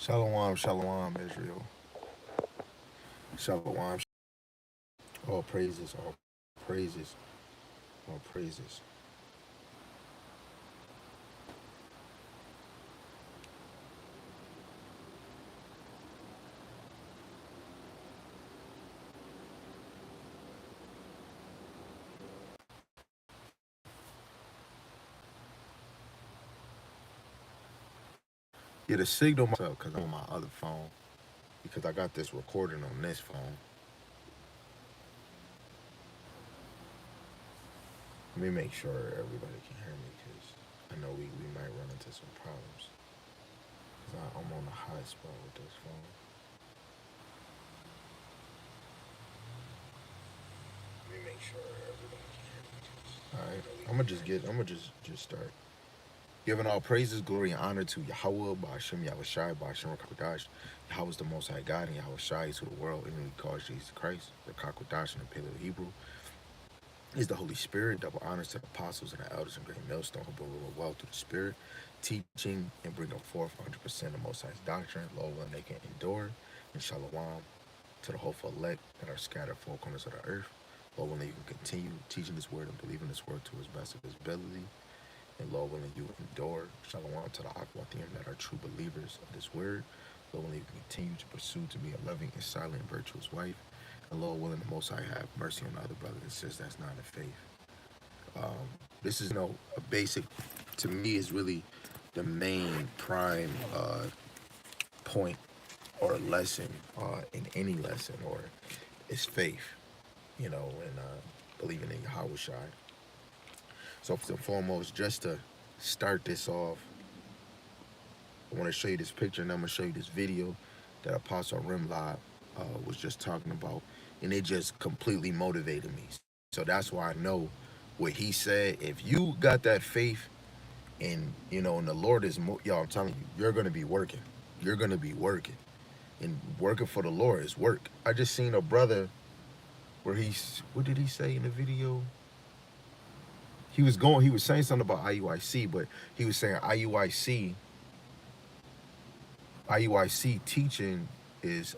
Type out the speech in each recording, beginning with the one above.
Shalom, shalom, Israel. Shalom. All praises, all praises, all praises. Yeah, the signal myself because I'm on my other phone because I got this recording on this phone. Let me make sure everybody can hear me because I know we might run into some problems. Because I'm on a high spot with this phone. Let me make sure everybody can hear me. All right, I'm gonna just start. Giving all praises, glory, and honor to Yahweh, Ba'ashem, Yahushai, Ba'ashem, Rakakwadash. Yahweh is the Most High God, and Yahushai is who the world and he calls Jesus Christ. Rakakwadash in the Paleo Hebrew is the Holy Spirit. Double honors to the apostles and the elders and great millstone who bring well through the Spirit, teaching and bringing forth 100% of Most High's doctrine, lo, and they can endure. And shalom to the hopeful elect that are scattered four corners of the earth. Lord willing, you can continue teaching this word and believing this word to his best of his ability. And Lord willing, you endure. Shalom to the Aquatim that are true believers of this word. Lord willing, you can continue to pursue to be a loving and silent and virtuous wife. And Lord willing, the Most High have mercy on the other brothers and sisters that's not in faith. This is, a basic, to me, is really the main prime point or lesson in any lesson, or is faith, and believing in Yahweh Shai. So first and foremost, just to start this off, I want to show you this picture, and I'm going to show you this video that Apostle Rimlod was just talking about, and it just completely motivated me. So that's why I know what he said. If you got that faith, and the Lord is, y'all, I'm telling you, you're going to be working. You're going to be working. And working for the Lord is work. I just seen a brother where what did he say in the video? He was saying something about IUIC, but he was saying IUIC teaching is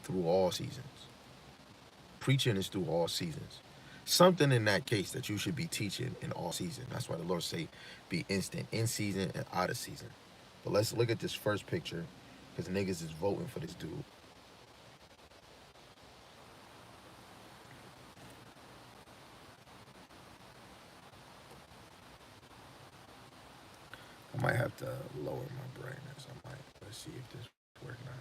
through all seasons. Preaching is through all seasons. Something in that case that you should be teaching in all season. That's why the Lord say be instant, in season and out of season. But let's look at this first picture because niggas is voting for this dude. I might have to lower my brightness. Let's see if this works now.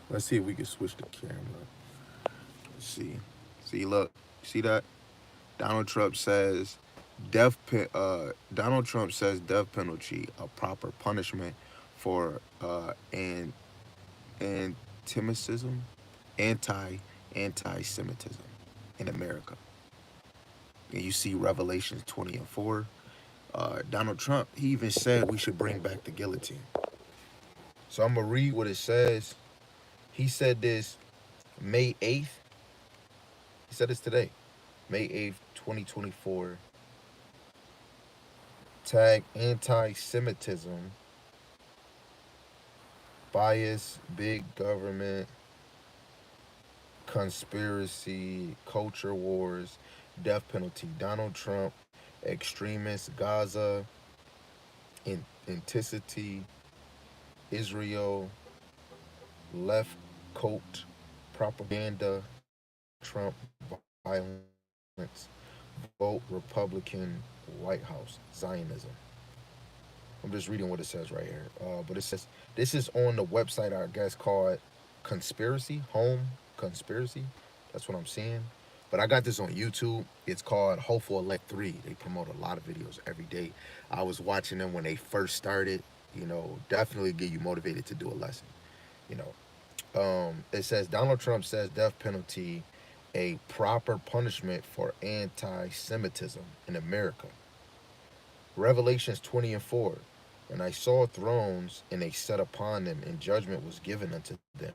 Let's see if we can switch the camera. Let's see. See, look. See that? Donald Trump says Donald Trump says death penalty a proper punishment for anti-Semitism, anti-Semitism in America. And you see Revelations 20:4. Donald Trump, he even said we should bring back the guillotine. So I'm gonna read what it says. He said this May 8th. He said this today, May 8th, 2024. Tag anti-Semitism, bias, big government, conspiracy, culture wars, death penalty. Donald Trump, extremists, Gaza, intensity, Israel, left coat, propaganda, Trump violence, vote Republican, White House, Zionism. I'm just reading what it says right here. But it says, this is on the website, I guess, called Conspiracy, Home Conspiracy. That's what I'm seeing. But I got this on YouTube. It's called Hopeful Elect 3. They promote a lot of videos every day. I was watching them when they first started. Definitely get you motivated to do a lesson. It says Donald Trump says death penalty a proper punishment for anti-Semitism in America. Revelations 20:4. And I saw thrones, and they sat upon them, and judgment was given unto them.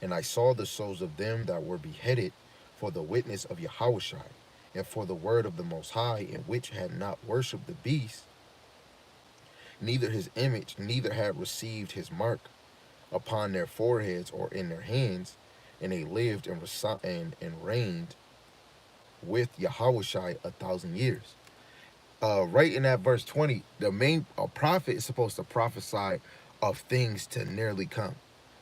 And I saw the souls of them that were beheaded for the witness of Yahushua, and for the word of the Most High, in which had not worshipped the beast, neither his image, neither had received his mark upon their foreheads or in their hands, and they lived and reigned with Yahushua 1,000 years. Right in that verse 20, the main a prophet is supposed to prophesy of things to nearly come.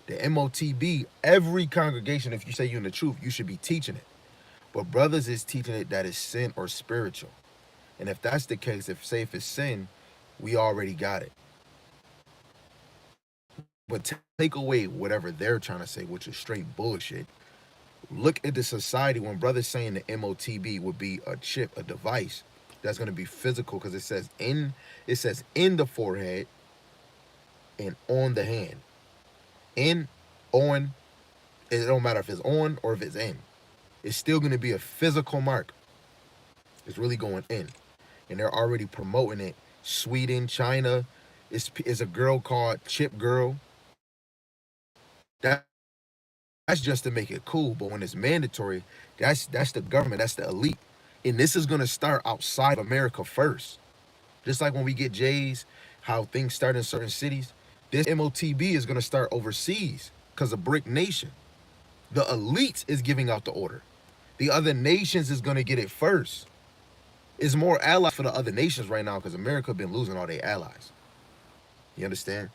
The MOTB, every congregation, if you say you're in the truth, you should be teaching it. But brothers is teaching it that it's sin or spiritual. And if that's the case, if it's sin, we already got it. But take away whatever they're trying to say, which is straight bullshit. Look at the society when brothers saying the MOTB would be a chip, a device that's going to be physical, because it says in the forehead and on the hand. In, on, it don't matter if it's on or if it's in. It's still going to be a physical mark. It's really going in. And they're already promoting it. Sweden, China, it's a girl called Chip Girl. That's just to make it cool. But when it's mandatory, that's the government, that's the elite. And this is going to start outside of America first. Just like when we get J's, how things start in certain cities, this MOTB is going to start overseas because of BRIC Nation. The elite is giving out the order. The other nations is going to get it first. It's more allies for the other nations right now because America been losing all their allies. You understand?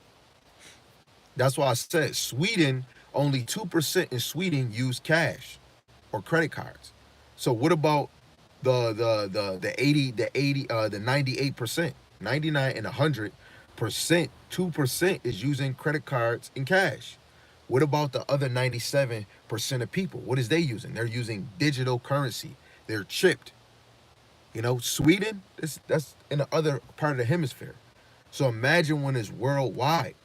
That's why I said Sweden, only 2% in Sweden use cash or credit cards. So what about the 98%, 99 and 100%, 2% is using credit cards and cash. What about the other 97% of people? What is they using? They're using digital currency. They're chipped. Sweden, that's in the other part of the hemisphere. So imagine when it's worldwide.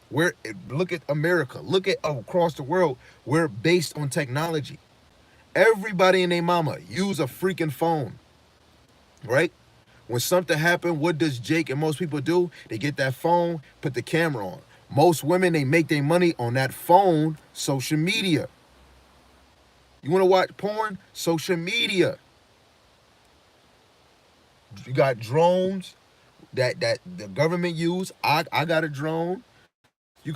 Look at America. Look at across the world. We're based on technology. Everybody and their mama use a freaking phone, right? When something happened, what does Jake and most people do? They get that phone, put the camera on. Most women, they make their money on that phone, social media. You want to watch porn? Social media. You got drones that the government use. I got a drone. You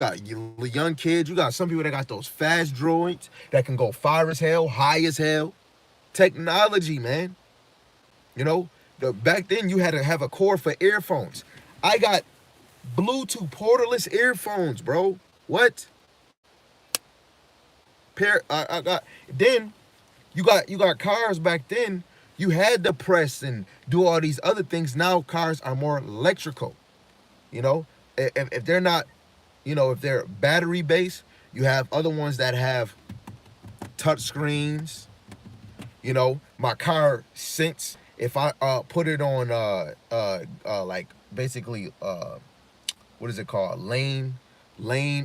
got young kids. You got some people that got those fast droids that can go far as hell, high as hell. Technology, man. Back then you had to have a cord for earphones. I got Bluetooth portaless earphones, bro. What? I got. Then you got cars back then. You had to press and do all these other things. Now cars are more electrical. If they're not, if they're battery based, you have other ones that have touch screens. My car sense if I put it on like basically what is it called, lane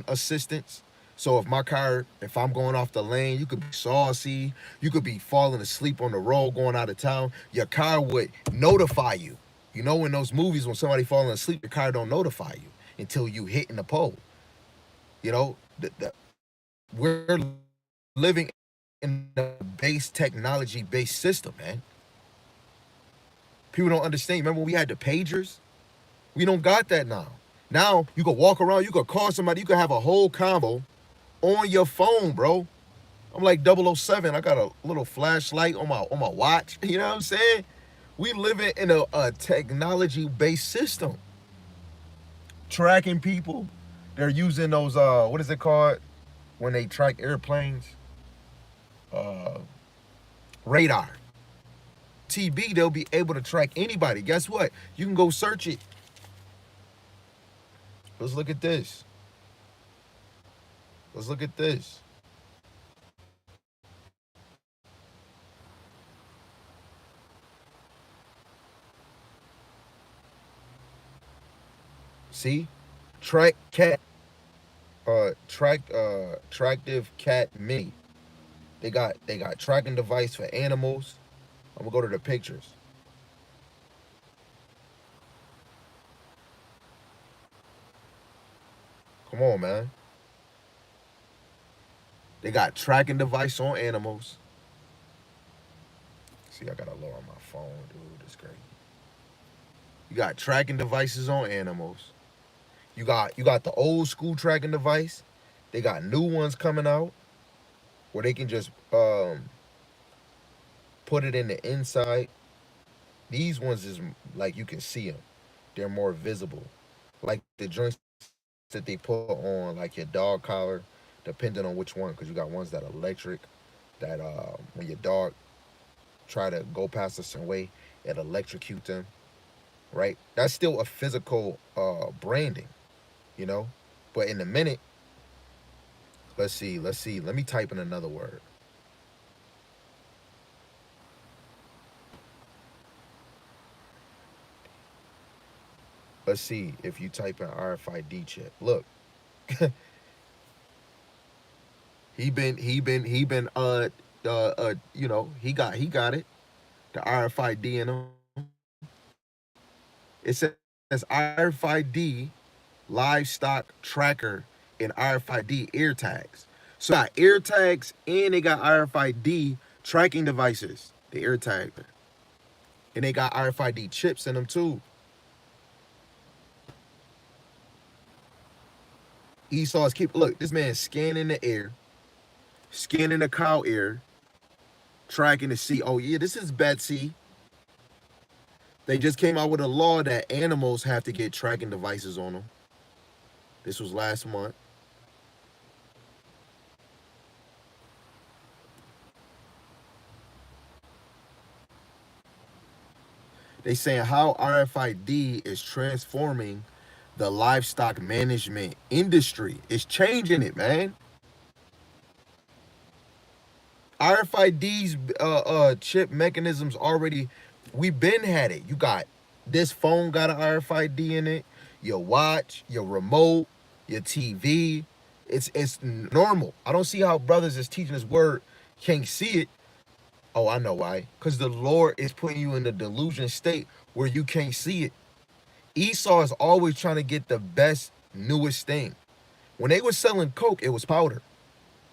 assistance. So if I'm going off the lane, you could be saucy, you could be falling asleep on the road going out of town, your car would notify you. In those movies when somebody falling asleep, your car don't notify you until you hitting the pole. We're living in a base technology based system, man. People don't understand. Remember when we had the pagers? We don't got that now. Now you can walk around, you can call somebody, you can have a whole convo on your phone, bro. I'm like 007. I got a little flashlight on my watch. You know what I'm saying? We living in a technology based system. Tracking people. They're using those what is it called when they track airplanes? Uh Radar. TB, they'll be able to track anybody. Guess what? You can go search it. Let's look at this. Let's look at this. See? Track cat. Tractive cat mini. They got tracking device for animals. I'm gonna go to the pictures. Come on, man. They got tracking device on animals. See, I gotta lower my phone, dude. It's crazy. You got tracking devices on animals. You got the old school tracking device. They got new ones coming out where they can just put it in the inside. These ones is like you can see them. They're more visible. Like the joints that they put on like your dog collar, depending on which one, because you got ones that are electric, that when your dog try to go past a certain way, it electrocute them, right? That's still a physical branding, you know. But in a minute, let's see. Let me type in another word. Let's see if you type in RFID chip. Look, he been you know, he got it. The RFID in him. It says RFID livestock tracker and RFID ear tags. So they got ear tags and they got RFID tracking devices. The ear tag. And they got RFID chips in them too. Esau's keep look, this man scanning the air, scanning the cow ear, tracking to see, oh yeah, this is Betsy. They just came out with a law that animals have to get tracking devices on them. This was last month. They saying how RFID is transforming the livestock management industry. It's changing it, man. RFID's chip mechanisms already. We've been had it. You got this phone got an RFID in it. Your watch, your remote, your TV. It's normal. I don't see how brothers is teaching this word can't see it. Oh, I know why. Because the Lord is putting you in the delusion state where you can't see it. Esau is always trying to get the best, newest thing. When they were selling coke, it was powder.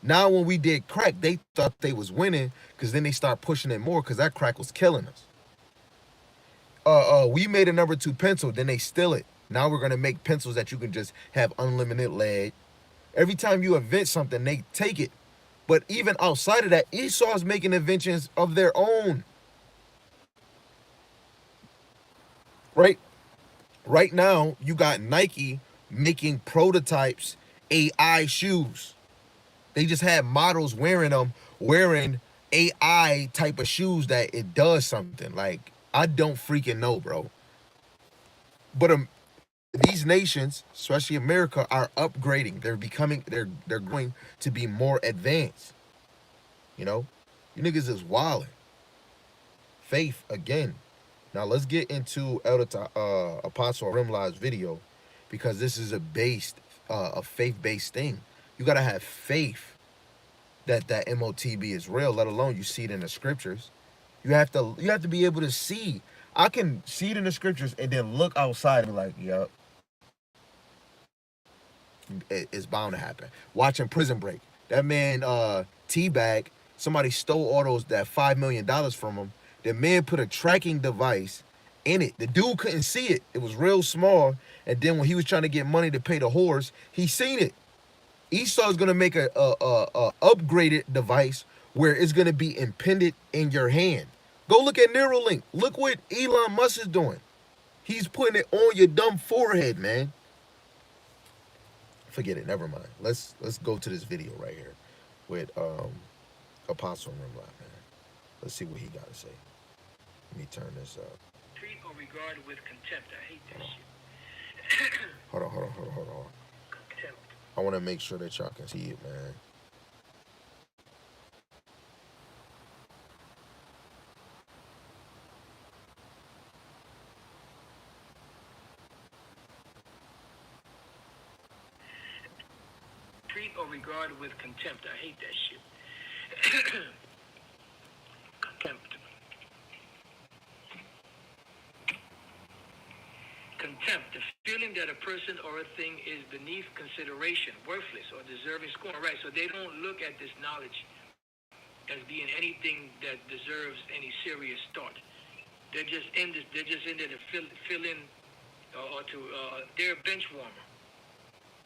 Now when we did crack, they thought they was winning because then they start pushing it more because that crack was killing us. We made a number two pencil, then they steal it. Now we're gonna make pencils that you can just have unlimited lead. Every time you invent something, they take it. But even outside of that, Esau's making inventions of their own. Right? Right now, you got Nike making prototypes AI shoes. They just had models wearing them, wearing AI type of shoes that it does something. Like, I don't freaking know, bro. But these nations, especially America, are upgrading. They're going to be more advanced. You know, you niggas is wilding. Faith again. Now let's get into Apostle Rimlaw's video because this is a faith-based thing. You gotta have faith that that MOTB is real, let alone you see it in the scriptures. You have to be able to see. I can see it in the scriptures and then look outside and be like, yep, it's bound to happen. Watching Prison Break. That man teabag, somebody stole all those that $5 million from him. The man put a tracking device in it. The dude couldn't see it. It was real small. And then when he was trying to get money to pay the whores, he seen it. Esau's gonna make a upgraded device where it's gonna be impended in your hand. Go look at Neuralink. Look what Elon Musk is doing. He's putting it on your dumb forehead, man. Forget it. Never mind. Let's go to this video right here with Apostle Rimlock, man. Let's see what he got to say. Let me turn this up. Treat or regard with contempt. I hate that shit. Hold on. Contempt. I want to make sure that y'all can see it, man. Treat or regard with contempt. I hate that shit. Contempt. Contempt. The feeling think that a person or a thing is beneath consideration, worthless, or deserving scorn. Right. So they don't look at this knowledge as being anything that deserves any serious thought. They're just in there to fill in or to they're a bench warmer.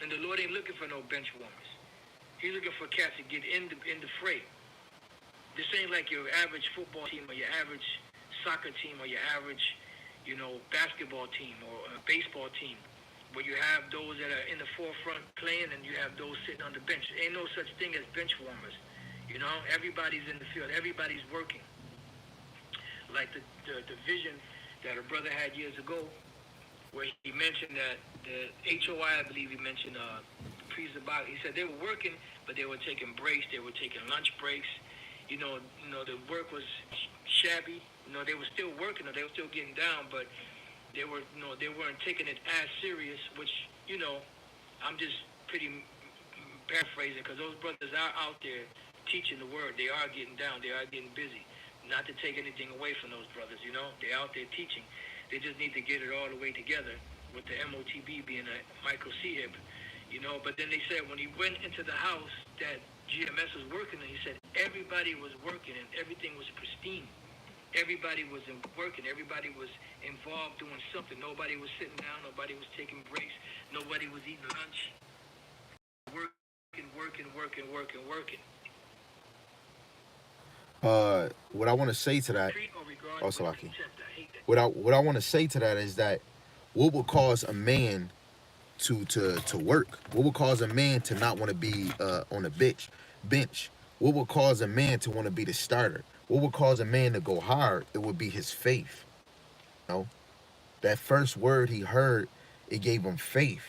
And the Lord ain't looking for no bench warmers. He's looking for cats to get in the fray. This ain't like your average football team or your average soccer team or your average, basketball team or a baseball team, where you have those that are in the forefront playing and you have those sitting on the bench. There ain't no such thing as bench warmers. Everybody's in the field. Everybody's working. Like the vision that a brother had years ago, where he mentioned that the HOI, I believe he mentioned, he said they were working, but they were taking breaks. They were taking lunch breaks. The work was shabby. They were still working. They were still getting down, but they weren't taking it as serious. Which, I'm just pretty paraphrasing, because those brothers are out there teaching the word. They are getting down. They are getting busy. Not to take anything away from those brothers. They're out there teaching. They just need to get it all the way together, with the MOTB being a Michael C. hip. But then they said when he went into the house that GMS was working, and he said everybody was working and everything was pristine. Everybody was working. Everybody was involved doing something. Nobody was sitting down. Nobody was taking breaks. Nobody was eating lunch. Working. What I want to say to that, Salaki. What I want to say to that is that what would cause a man to work? What would cause a man to not want to be on the bench? What would cause a man to want to be the starter? What would cause a man to go hard? It would be his faith. That first word he heard, it gave him faith.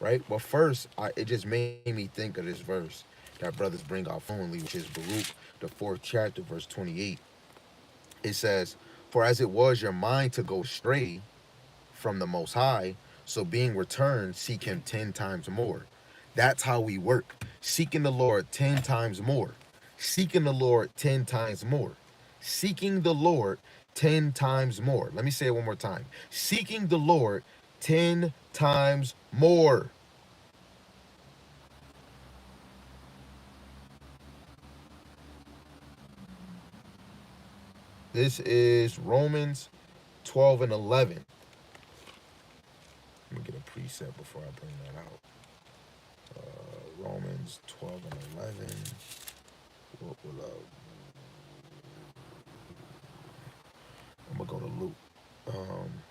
Right? But first, it just made me think of this verse that brothers bring out fluently, which is Baruch, the 4th chapter, verse 28. It says, "For as it was your mind to go astray from the Most High, so being returned, seek him 10 times more." That's how we work. Seeking the Lord 10 times more. Seeking the Lord 10 times more. Seeking the Lord 10 times more. Let me say it one more time. Seeking the Lord 10 times more. This is Romans 12 and 11. Let me get a preset before I bring that out. Romans 12 and 11. What will I'm going to go to Luke.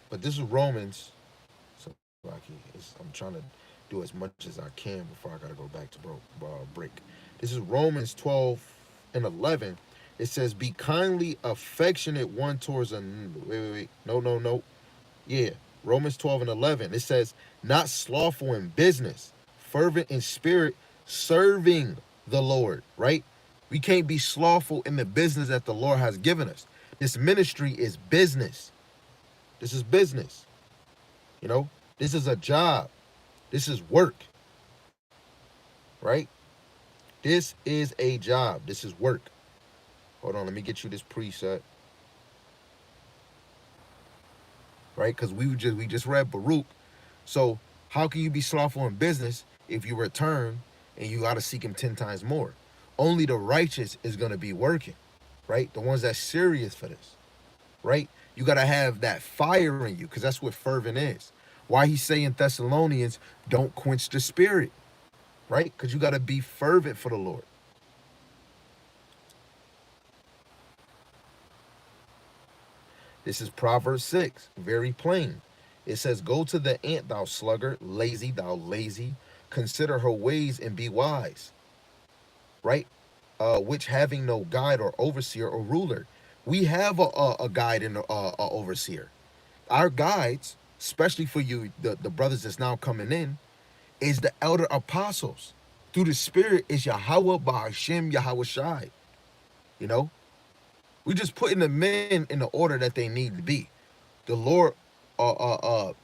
But this is Romans. So I'm trying to do as much as I can before I got to go back to break. This is Romans 12 and 11. It says, "Be kindly affectionate one towards another." Wait. No. Yeah. Romans 12 and 11. It says, "Not slothful in business, fervent in spirit, serving the Lord." Right? We can't be slothful in the business that the Lord has given us. This ministry is business. This is business. This is a job. This is work. Right? This is a job. This is work. Hold on, let me get you this preset. Right? Because we just read Baruch. So how can you be slothful in business if you return and you got to seek him 10 times more? Only the righteous is going to be working. Right? The ones that's serious for this. Right? You got to have that fire in you, because that's what fervent is. Why he's saying Thessalonians, don't quench the spirit. Right? Because you got to be fervent for the Lord. This is Proverbs 6, very plain. It says, "Go to the ant, thou sluggard, lazy, thou lazy. Consider her ways and be wise." Right? Which having no guide or overseer or ruler. We have a guide and a overseer. Our guides, especially for you, the brothers that's now coming in, is the elder apostles. Through the Spirit is Yahweh Ba'ashem Yahweh Shai. We're just putting the men in the order that they need to be. The Lord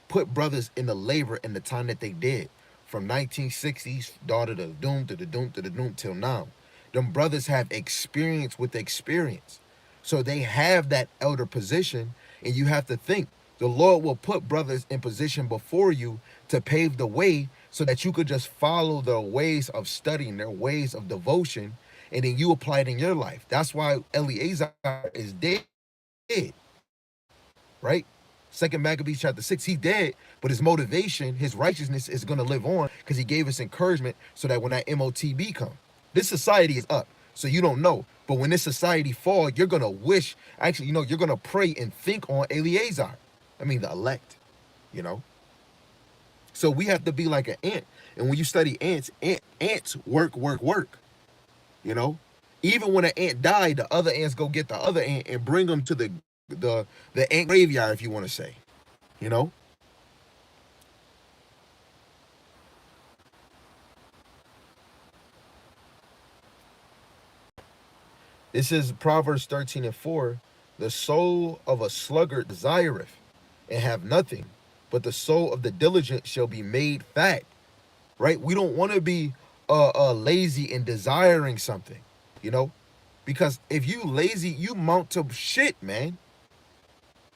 put brothers in the labor in the time that they did. From 1960s, daughter to the doom till now. Them brothers have experience with experience. So they have that elder position, and you have to think, The Lord will put brothers in position before you to pave the way so that you could just follow their ways of studying, their ways of devotion, and then you apply it in your life. That's why Eleazar is dead, right? Second Maccabees chapter 6, he's dead, but his motivation, his righteousness is going to live on because he gave us encouragement so that when that MOTB come, this society is up, so you don't know. But when this society fall, you're going to wish, actually, you're going to pray and think on Eleazar. I mean, the elect, you know? So we have to be like an ant. And when you study ants, ants work, work, work, you know? Even when an ant died, the other ants go get the other ant and bring them to the ant graveyard, if you want to say, you know? This is Proverbs 13:4. The soul of a sluggard desireth and have nothing, but the soul of the diligent shall be made fat. Right? We don't want to be lazy in desiring something, you know? Because if you lazy, you mount to shit, man.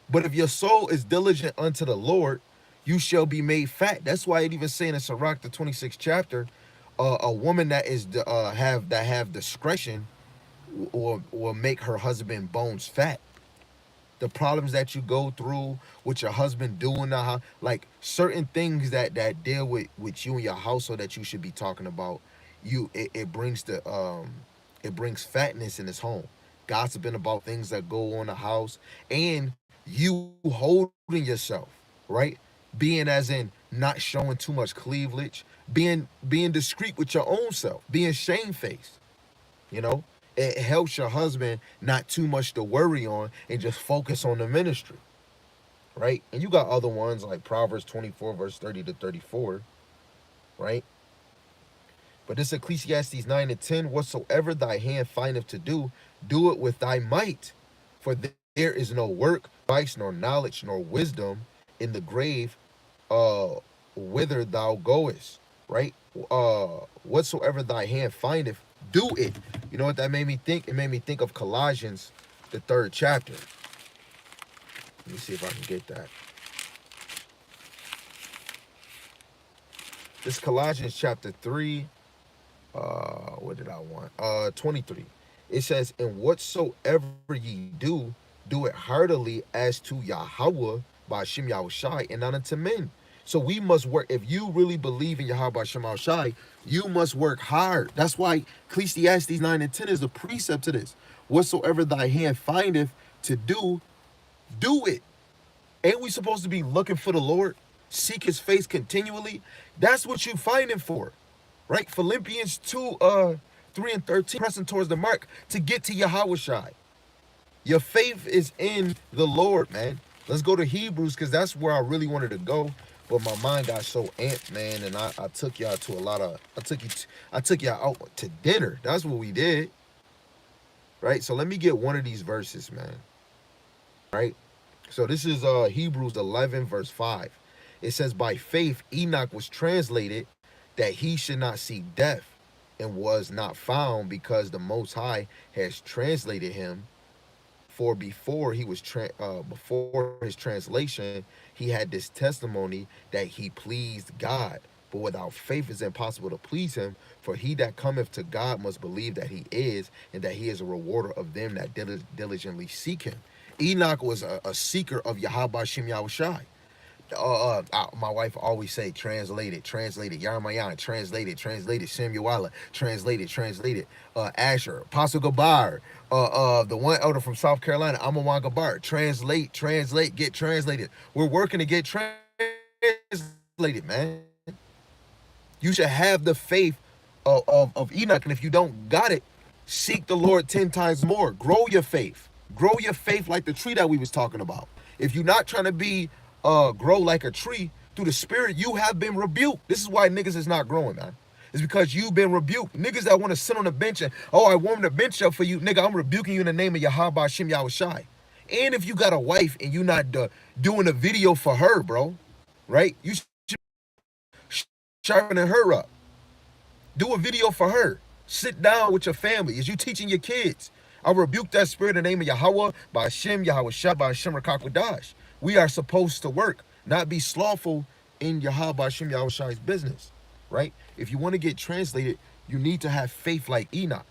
But if your soul is diligent unto the Lord, you shall be made fat. That's why it even saying in Sirach, the 26th chapter, a woman that is have discretion will make her husband bones fat. The problems that you go through with your husband doing like certain things that deal with you and your household that you should be talking about, it brings it brings fatness in his home. Gossiping about things that go on in the house, and you holding yourself, right? Being as in not showing too much cleavage, being discreet with your own self, being shamefaced, you know? It helps your husband not too much to worry on and just focus on the ministry, right? And you got other ones like Proverbs 24, verse 30 to 34, right? But this Ecclesiastes 9 and 10, whatsoever thy hand findeth to do, do it with thy might. For there is no work, vice, nor knowledge, nor wisdom in the grave uh, whither thou goest, right? Whatsoever thy hand findeth, do it. You know what that made me think? It made me think of Colossians, the 3rd chapter. Let me see if I can get that. This Colossians chapter 3, what did I want? 23. It says, and whatsoever ye do, do it heartily as to Yahweh by Hashem Yahushai and not unto men. So we must work. If you really believe in Yahweh by Hashem Yahushai, you must work hard. That's why Ecclesiastes 9 and 10 is the precept to this. Whatsoever thy hand findeth to do, do it. Ain't we supposed to be looking for the Lord? Seek his face continually? That's what you find him for. Right? Philippians 2, 3 and 13, pressing towards the mark to get to Yahushai. Your faith is in the Lord, man. Let's go to Hebrews, because that's where I really wanted to go. But my mind got so amped, man, and I took y'all to a lot of, I took y'all out to dinner. That's what we did. Right? So let me get one of these verses, man. Right? So this is Hebrews 11, verse 5. It says, by faith Enoch was translated that he should not see death, and was not found, because the Most High has translated him. For before he was before his translation, he had this testimony that he pleased God. But without faith it's impossible to please him. For he that cometh to God must believe that he is, and that he is a rewarder of them that diligently seek him. Enoch was a seeker of Yahweh Shem Yahushai. My wife always say, translate it, Yarmayan, translate it, Samuel, translate it, Asher, Apostle Gabar, the one elder from South Carolina, Amawan Gabar, translate, get translated. We're working to get translated, man. You should have the faith of Enoch, and if you don't got it, seek the Lord 10 times more. Grow your faith. Grow your faith like the tree that we was talking about. If you're not trying to be grow like a tree through the spirit, you have been rebuked. This is why niggas is not growing, man. It's because you've been rebuked. Niggas that want to sit on the bench and, oh, I warmed the bench up for you. Nigga, I'm rebuking you in the name of Yahweh Shem Yahushai. And if you got a wife and you not doing a video for her, bro, right? You should sharpening her up. Do a video for her. Sit down with your family. Is you teaching your kids? I rebuke that spirit in the name of Yahweh by Hashem Yahushai by Hashem Rakakwadash. We are supposed to work, not be slothful in Yahweh Hashem Yahushai's business, right? If you want to get translated, you need to have faith like Enoch.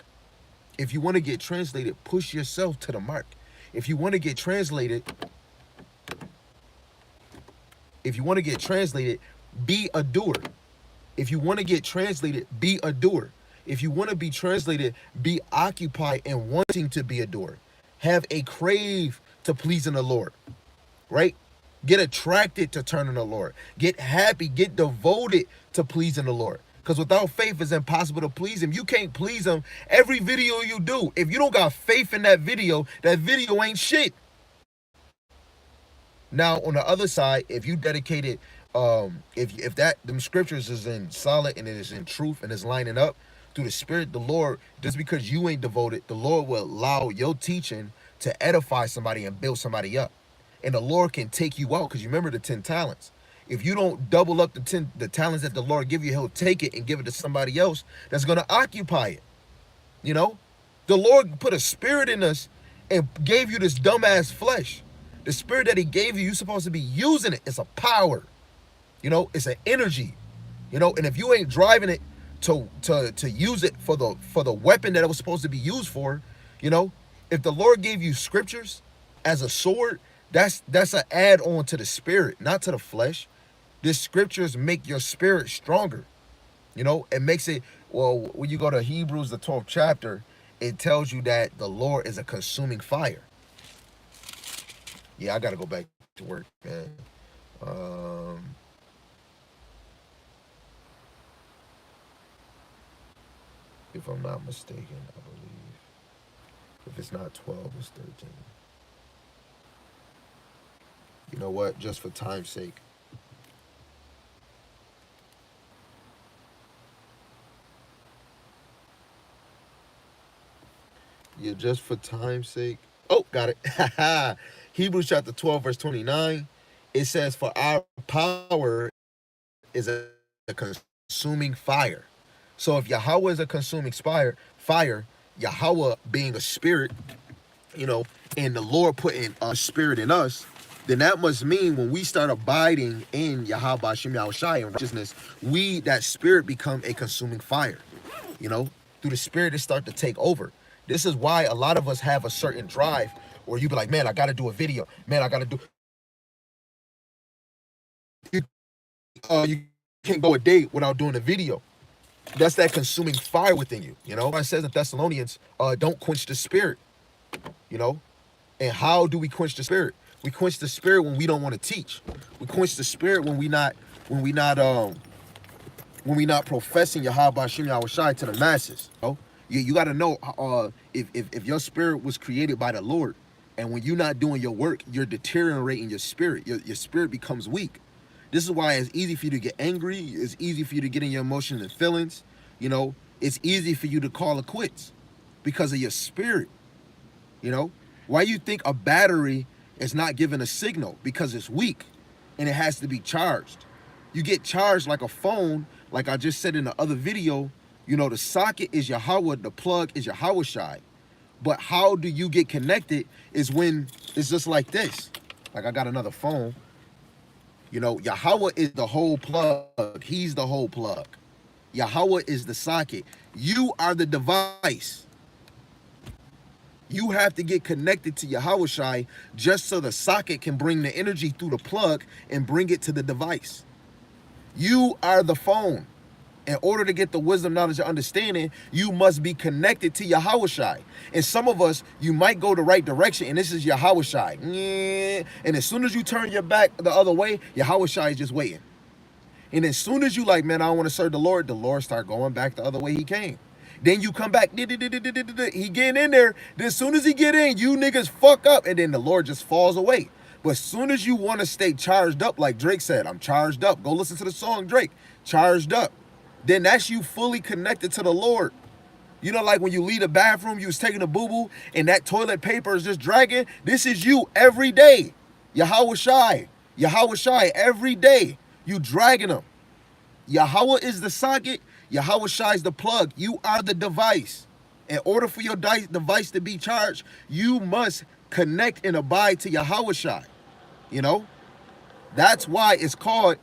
If you want to get translated, push yourself to the mark. If you want to get translated, be a doer. If you want to get translated, be a doer. If you want to be translated, be occupied and wanting to be a doer. Have a crave to pleasing the Lord, right? Get attracted to turning the Lord. Get happy, get devoted to pleasing the Lord. Because without faith, it's impossible to please him. You can't please him every video you do. If you don't got faith in that video ain't shit. Now, on the other side, if you dedicated, if that them scriptures is in solid and it is in truth and is lining up through the Spirit, the Lord, just because you ain't devoted, the Lord will allow your teaching to edify somebody and build somebody up. And the Lord can take you out, because you remember the 10 talents. If you don't double up the talents that the Lord give you, he'll take it and give it to somebody else that's going to occupy it. You know, the Lord put a spirit in us and gave you this dumbass flesh. The spirit that he gave you, you're supposed to be using it. It's a power. You know, it's an energy. You know, and if you ain't driving it to use it for the weapon that it was supposed to be used for, you know, if the Lord gave you scriptures as a sword, that's an add-on to the spirit, not to the flesh. The scriptures make your spirit stronger. You know, it makes it, well, when you go to Hebrews, the 12th chapter, it tells you that the Lord is a consuming fire. Yeah, I got to go back to work, man. If I'm not mistaken, I believe. If it's not 12, it's 13. You know what? Just for time's sake. Yeah, just for time's sake. Oh, got it. Hebrews chapter 12, verse 29. It says, for our power is a consuming fire. So if Yahweh is a consuming fire, Yahweh being a spirit, you know, and the Lord putting a spirit in us, then that must mean when we start abiding in Yahweh Hashem Yahushai and righteousness, that spirit become a consuming fire. You know, through the spirit it start to take over. This is why a lot of us have a certain drive where you be like, man, I got to do a video. Man, I got to do. You can't go a day without doing a video. That's that consuming fire within you. You know, it says in Thessalonians, don't quench the spirit. You know, and how do we quench the spirit? We quench the spirit when we don't want to teach. We quench the spirit when we not professing Yahweh Hashem Yahushai to the masses. You know? You got to know if your spirit was created by the Lord, and when you're not doing your work, you're deteriorating your spirit. Your spirit becomes weak. This is why it's easy for you to get angry. It's easy for you to get in your emotions and feelings. You know, it's easy for you to call it quits because of your spirit. You know, why you think a battery is not giving a signal? Because it's weak and it has to be charged. You get charged like a phone, like I just said in the other video. You know, the socket is Yahweh, the plug is Yahushai. But how do you get connected is when it's just like this. Like I got another phone. You know, Yahweh is the whole plug. He's the whole plug. Yahweh is the socket. You are the device. You have to get connected to Yahushai just so the socket can bring the energy through the plug and bring it to the device. You are the phone. In order to get the wisdom, knowledge, and understanding, you must be connected to Yahushai. And some of us, you might go the right direction, and this is Yahushai. And as soon as you turn your back the other way, Yahushai is just waiting. And as soon as you like, man, I don't want to serve the Lord start going back the other way he came. Then you come back, he get in there. Then as soon as he get in, you niggas fuck up, and then the Lord just falls away. But as soon as you want to stay charged up, like Drake said, I'm charged up. Go listen to the song Drake, charged up. Then that's you fully connected to the Lord. You know, like when you leave the bathroom, you was taking a boo-boo, and that toilet paper is just dragging. This is you every day. Yahushai every day. You dragging them. Yahweh is the socket. Yahushai is the plug. You are the device. In order for your device to be charged, you must connect and abide to Yahushai. You know, that's why it's called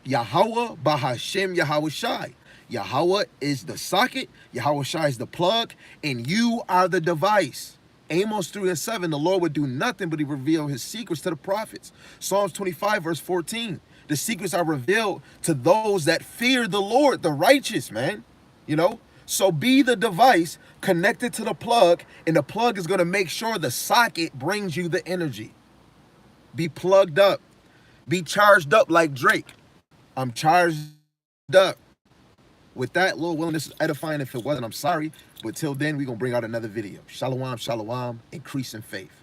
Yahweh Bahashem Yahweh Shai. Yahweh is the socket, Yahweh Shai is the plug, and you are the device. Amos 3:7, the Lord would do nothing but he revealed his secrets to the prophets. Psalms 25, verse 14. The secrets are revealed to those that fear the Lord, the righteous, man. You know? So be the device connected to the plug, and the plug is going to make sure the socket brings you the energy. Be plugged up. Be charged up like Drake. I'm charged up. With that, Lord willing, this is edifying. If it wasn't, I'm sorry. But till then, we're going to bring out another video. Shalom, shalom, increase in faith.